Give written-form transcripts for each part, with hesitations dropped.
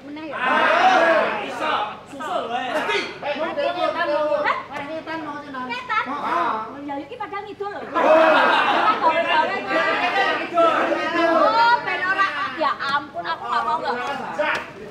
meneh ya. Iso. Susul wae. Mesti. Ngetan mau tenan. Ngetan. Oh, ya iki padahal ngidul lho. Oh, ben ora. Ya ampun, aku enggak mau.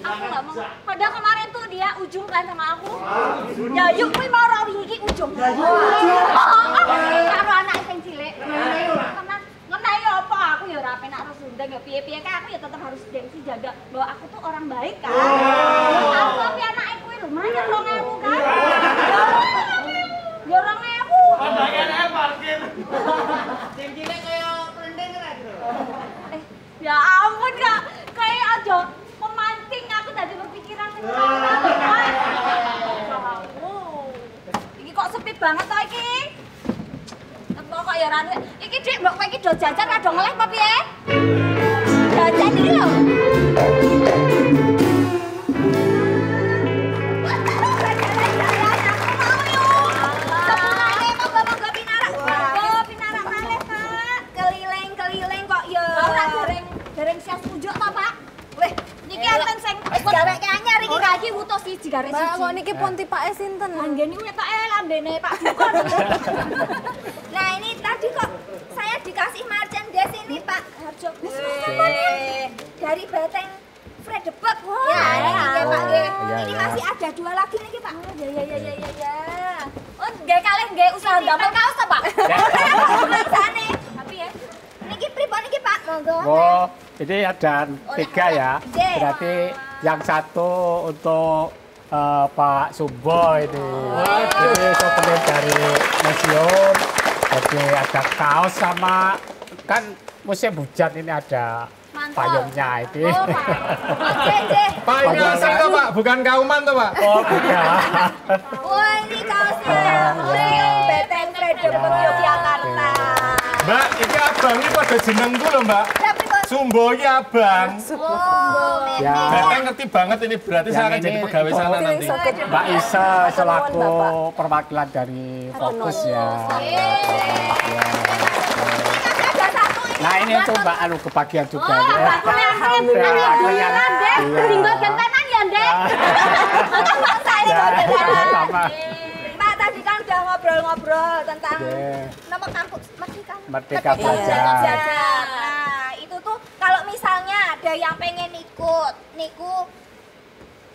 Aku enggak mau. Padahal kemarin tuh dia ujung kan sama aku. Ya yuk kuwi mau ora iki ujung. Karo anak sing cilik. Ngenai apa aku ya ora penak terus undang ya piye-piye kan aku ya tetap harus gengsi jaga bahwa aku tuh orang baik kan. Aku tapi anake kuwi lumayan 2.000 kan. Ya 2.000. Pandangane parkir. Sing cilik kaya klendeng ora gitu. Ya ampun Kak, kayak aja memancing aku tadi berpikiran sing salah. Iki kok sepi banget to iki? Kok ya ranu iki Dik mbok kowe iki do jajan ra do ngeleh apa piye? Jajan iki lho. Keliling-keliling kok ya. Ora dereng sias unjuk ta, Pak? Weh, niki enten sing wis gaweke anyar iki kaki wutuh siji garek siji. Mbak, niki pun tipake sinten? Anggene wetoke lambene Pak Dukun. Nah, ini tadi kok saya dikasih merchandise ini Pak Harjo. Dari Beteng Fred Debek. Ya, ini Pak nggih. Ini masih ada 2 lagi niki Pak. Ya. Oh, nggih kalih nggih usaha damel kaos ta, Pak? Sane. Tapi ya. Niki pripun niki Pak? Monggo. Oh, ini ada 3 ya. Berarti yang satu untuk Pak Sumbo ini. Ini souvenir dari museum. Jadi ada kaos sama kan musim hujan ini ada payungnya ini. Oh, Pak. Pak, ini asli toh Pak, bukan kauman toh Pak? Oh, bukan. Wah, ini kaosnya. Museum Beteng Fred Debek Yogyakarta. Mbak, ini abang ini pada jenengku loh Mbak. Sumbo ini abang. Oh, Ya. Beteng ngerti banget ini, berarti saya akan Yang jadi ini pegawai untuk sana nanti. Mbak Isa selaku perwakilan dari Fokus ya. Nah ini tuh Mbak Anu kebagian juga. Alhamdulillah, Dek. Tinggal gantenan ya, Dek. Sama. Pak, tadi kan udah ngobrol-ngobrol tentang nama kampus Merdeka Belajar. Nah, itu tuh kalau misalnya ada yang pengen ikut, niku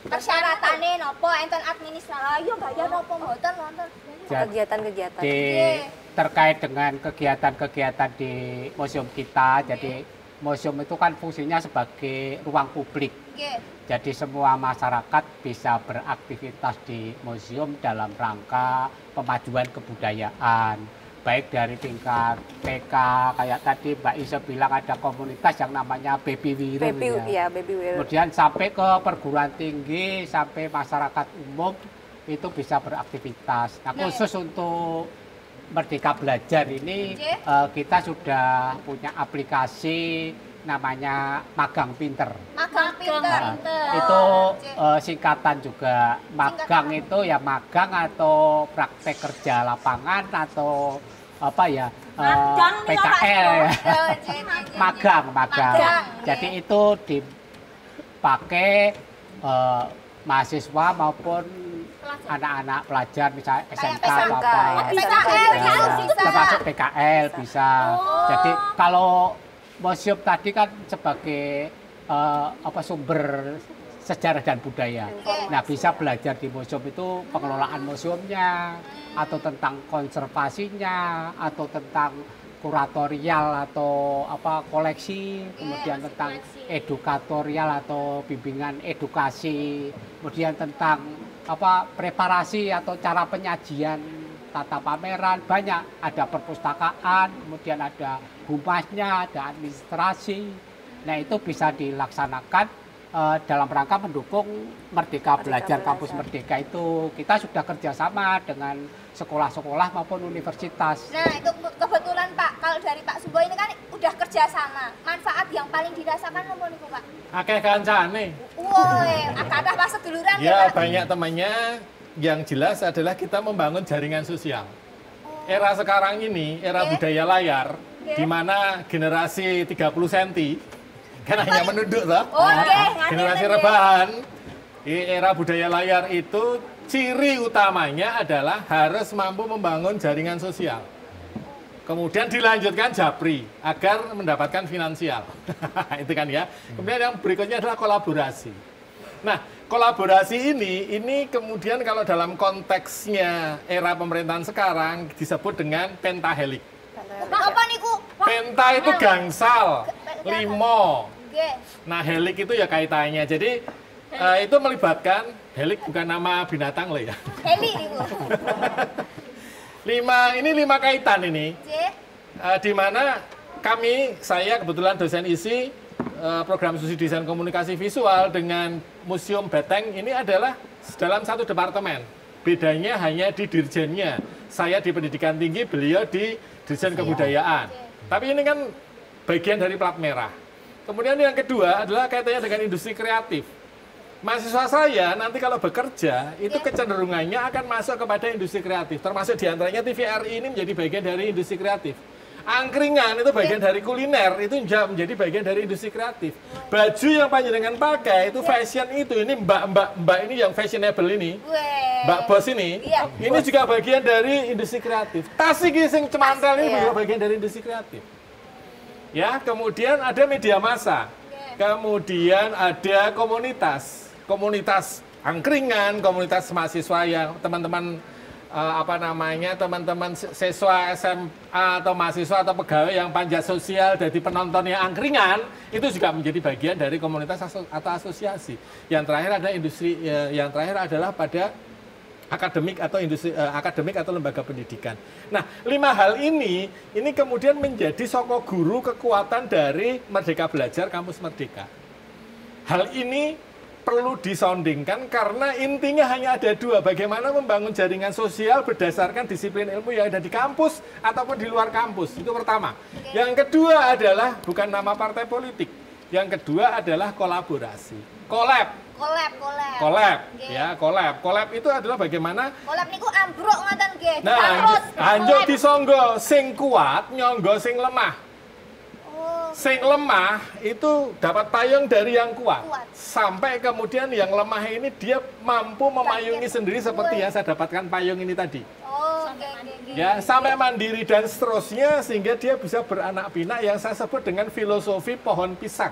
persyaratannya nopo enten administrasi, ayo bayar nopo mboten nonton. Kegiatan-kegiatan. Terkait dengan kegiatan-kegiatan di museum kita, jadi museum itu kan fungsinya sebagai ruang publik. Jadi semua masyarakat bisa beraktivitas di museum dalam rangka pemajuan kebudayaan. Baik dari tingkat TK, kayak tadi Mbak Isa bilang ada komunitas yang namanya Baby Wiro. Baby Wiro. Kemudian sampai ke perguruan tinggi, sampai masyarakat umum itu bisa beraktivitas. Nah khusus untuk Merdeka Belajar ini kita sudah punya aplikasi namanya Magang Pinter. Magang Pinter. Itu singkatan juga. Magang itu ya magang atau praktek kerja lapangan atau apa ya PKL ya. Magang. Jadi itu dipakai mahasiswa maupun anak-anak pelajar misalnya SMK atau apa. Termasuk PKL bisa. Jadi kalau museum tadi kan sebagai sumber sejarah dan budaya. Nah, bisa belajar di museum itu pengelolaan museumnya, atau tentang konservasinya, atau tentang kuratorial atau koleksi, kemudian tentang edukatorial atau bimbingan edukasi, kemudian tentang preparasi atau cara penyajian tata pameran, banyak, ada perpustakaan, kemudian ada humasnya, ada administrasi. Nah itu bisa dilaksanakan dalam rangka mendukung Merdeka Belajar Kampus Merdeka itu. Kita sudah kerjasama dengan sekolah-sekolah maupun universitas. Nah itu kebetulan Pak, kalau dari Pak Sumbo ini kan udah kerjasama. Manfaat yang paling dirasakan apa nih Pak? Akeh kancane. Woi, akadah pas seduluran Ya Pak? banyak temannya. Yang jelas adalah kita membangun jaringan sosial. Era sekarang ini, era budaya layar, di mana generasi 30 cm Kan hanya menunduk toh. Oh, nggih, Generasi nggih. rebahan. Di era budaya layar itu ciri utamanya adalah harus mampu membangun jaringan sosial. Kemudian dilanjutkan japri agar mendapatkan finansial. Itu kan ya. Kemudian yang berikutnya adalah kolaborasi. Nah, kolaborasi ini kemudian kalau dalam konteksnya era pemerintahan sekarang disebut dengan pentahelik. Apa niku? Penta itu gangsal, limo. Nggih. Nah, helik itu ya kaitannya. Jadi itu melibatkan helik bukan nama binatang loh ya. Heli niku. Lima kaitan ini. Nggih. Di mana saya kebetulan dosen isi program studi desain komunikasi visual dengan Museum Beteng ini adalah dalam satu departemen. Bedanya hanya di dirjennya. Saya di pendidikan tinggi, beliau di desain kebudayaan. Tapi ini kan bagian dari plat merah. Kemudian yang kedua adalah kaitannya dengan industri kreatif. Mahasiswa saya nanti kalau bekerja itu kecenderungannya akan masuk kepada industri kreatif. Termasuk diantaranya TVRI ini menjadi bagian dari industri kreatif. Angkringan itu bagian dari kuliner, itu menjadi bagian dari industri kreatif. Baju yang panjenengan pakai itu fashion itu, ini mbak ini yang fashionable ini. Mbak bos ini, ini juga bagian dari industri kreatif. Tas iki sing cemantel ini juga bagian dari industri kreatif. Ya, kemudian ada media massa. Kemudian ada komunitas angkringan, komunitas mahasiswa yang teman-teman teman-teman siswa SMA atau mahasiswa atau pegawai yang panjat sosial jadi penontonnya angkringan itu juga menjadi bagian dari komunitas atau asosiasi. Yang terakhir ada industri, yang terakhir adalah pada akademik atau industri akademik atau lembaga pendidikan. Nah, 5 hal ini kemudian menjadi sokok guru kekuatan dari Merdeka Belajar Kampus Merdeka. Hal ini perlu disoundingkan karena intinya hanya ada 2, bagaimana membangun jaringan sosial berdasarkan disiplin ilmu yang ada di kampus ataupun di luar kampus. Itu pertama. Yang kedua adalah bukan nama partai politik. Yang kedua adalah kolaborasi. Collab. Collab itu adalah bagaimana Collab niku ambruk ngoten nggih. nah, anjuk disonggo sing kuat nyonggo sing lemah. Sing lemah itu dapat payung dari yang kuat. Sampai kemudian yang lemah ini dia mampu memayungi sendiri seperti yang saya dapatkan payung ini tadi. Ya, sampai mandiri dan seterusnya sehingga dia bisa beranak pinak yang saya sebut dengan filosofi pohon pisang.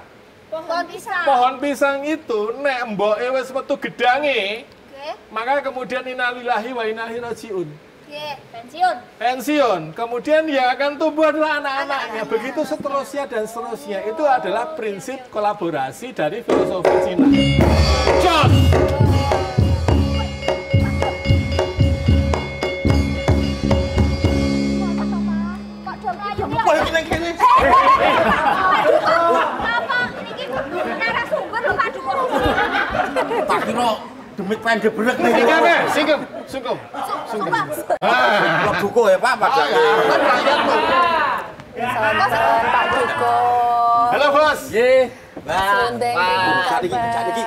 Pohon pisang itu nek mboke wis metu gedange, maka kemudian innalillahi wa inna ilaihi rajiun. Pensiun. Kemudian yang akan tumbuh adalah anak-anaknya. Begitu seterusnya dan seterusnya. Itu adalah prinsip kolaborasi dari filosofi Cina. Jos! Tak kira demit pengen gebrek nih. Sungkem. Kalau Duko ya Pak, Pak Jaka. Pak Duko. Halo bos. Nggih. Sundeng Sakniki.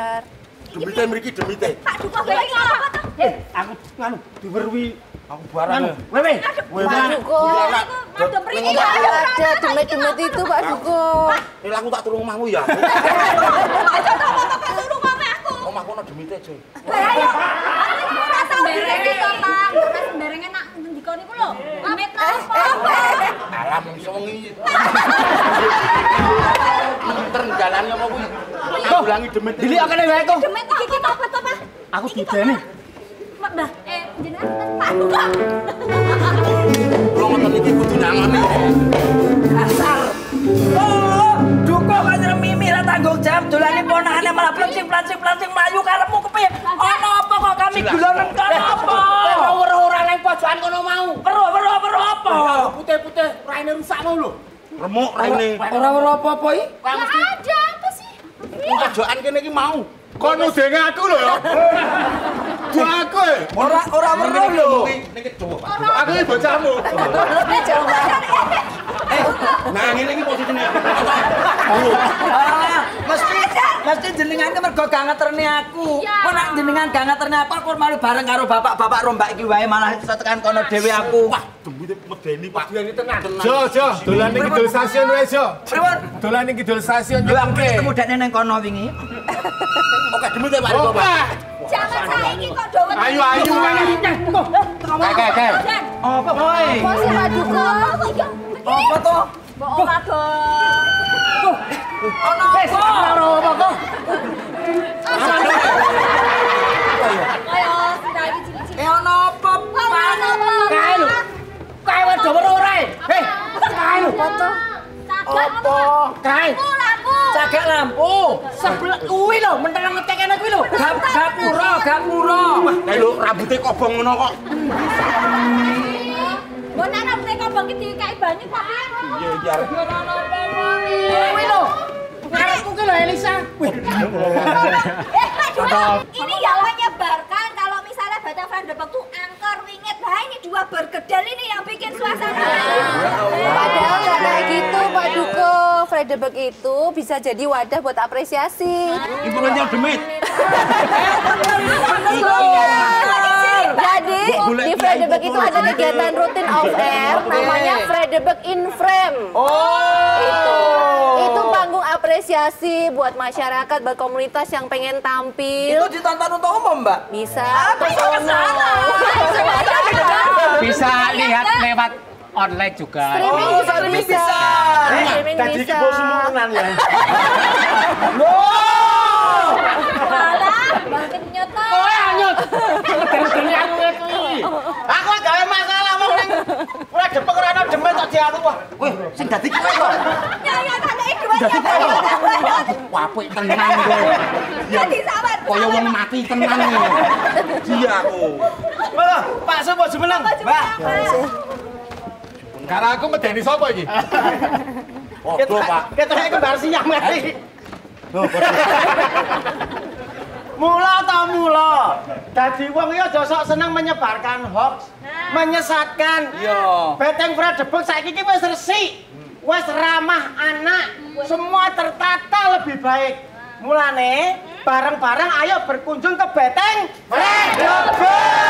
Demite mriki demite. Pak Duko gawe apa to? Aku nganu diweruhi aku barang. Wewe. Pak Duko. Madem mriki Ada demit-demit itu Pak Duko. Ini aku tak turun omahmu ya. Aja to Bapak turu kome aku. Omahku ana demite, Coy. Bahaya. Ora tau berenge to, Pak. Ora sembarang enak ndika niku lho. Amit apa? Alam iso wengi. Pinter jalannya apa kuwi? Ulangi demit. Dili akene wae kok. Demit iki apa to, Pak? Aku dideni. Mbah, jenengan Pak Duko. Kula ngoten iki kudu nangani. Asal. Oh, Duko kan mimi ra tanggung jawab dolane ponakane malah plancing mlayu karepmu kepiye? Ana apa kok kami gula nang kono apa? Ora nang pojokan kono mau. Weruh apa? Putih-putih raine rusak mau lho. Remuk raine. Ora apa-apa iki. Ada apa sih? Pojokan kene iki mau. Kon nudeng aku lho ya. Dua aku. Ora weruh lho. Niki Jawa, Pak. Aku iki bocahmu. Nah, ngene iki posisine. Mesti jenengan ki mergo gak ngeterni aku. Kok nek jenengan gak ngeterni aku malu bareng karo bapak-bapak rombak iki wae malah iso tekan kono dhewe aku. Wah, Demi medeni Pak. Medeni tenan. Jo, dolan ning kidul stasiun wae, Jo. Pripun? Dolan ning kidul stasiun Lho aku oke. ketemu dekne nang kono wingi. Oke, demi Pak. Oke. Zaman saiki kok dowet. Ayo. Oke. Apa kowe? Apa sih Pak Duko? Apa to? Mbok ora dong. Ono apa? Apa kok? Ayo, sudah iki cilik-cilik. Ono apa? Kae lho. Kae wis do ora. Hei, kae lho. Foto. Apa? Kae. Lampu. Cagak lampu. Sebelah kuwi lho, menterang ngetek kene kuwi lho. Gapura. Kae lho rambute kobong ngono kok. Mbok nek rambute kobong iki dikai banyu kok. Iya. Kuwi lho. Ngarepku ki lho Elisa. Pak Duko, ini yang menyebarkan kalau misalnya Batang Fredebek tuh angker, wingit. Nah ini dua bergedel ini yang bikin suasana. Padahal nggak kayak gitu Pak Duko. Fredebek itu bisa jadi wadah buat apresiasi. Ibu rencana demit. Jadi di Fredebek itu ada kegiatan rutin off air namanya Fredebek in Frame. Itu panggung apresiasi buat masyarakat, buat komunitas yang pengen tampil. Itu ditonton untuk umum, Mbak? Bisa. Bisa lihat lewat online juga. Streaming juga bisa. Streaming Tadi bisa. ki bos sumunan ya. Malah, makin nyoto. Aku gawe masalah wong ning ora depek ora ana demet kok diatu wah. Wih, sing dadi kowe kok. Ya tak iki duanya. Apik tenan kowe. Jadi sabar. Kaya wong mati tenan iki. Iya aku. Malah Pak Sopo jumeneng, Mbak. Karena aku medeni sapa iki? Odo, Pak. Ketoke kembar siang mati. Mula ta mula. Dadi wong iki aja sok seneng menyebarkan hoax, menyesatkan. Iya. Beteng Fredebek saiki iki wis resik. Wis ramah anak, semua tertata lebih baik. Mulane bareng-bareng ayo berkunjung ke Beteng Fredebek.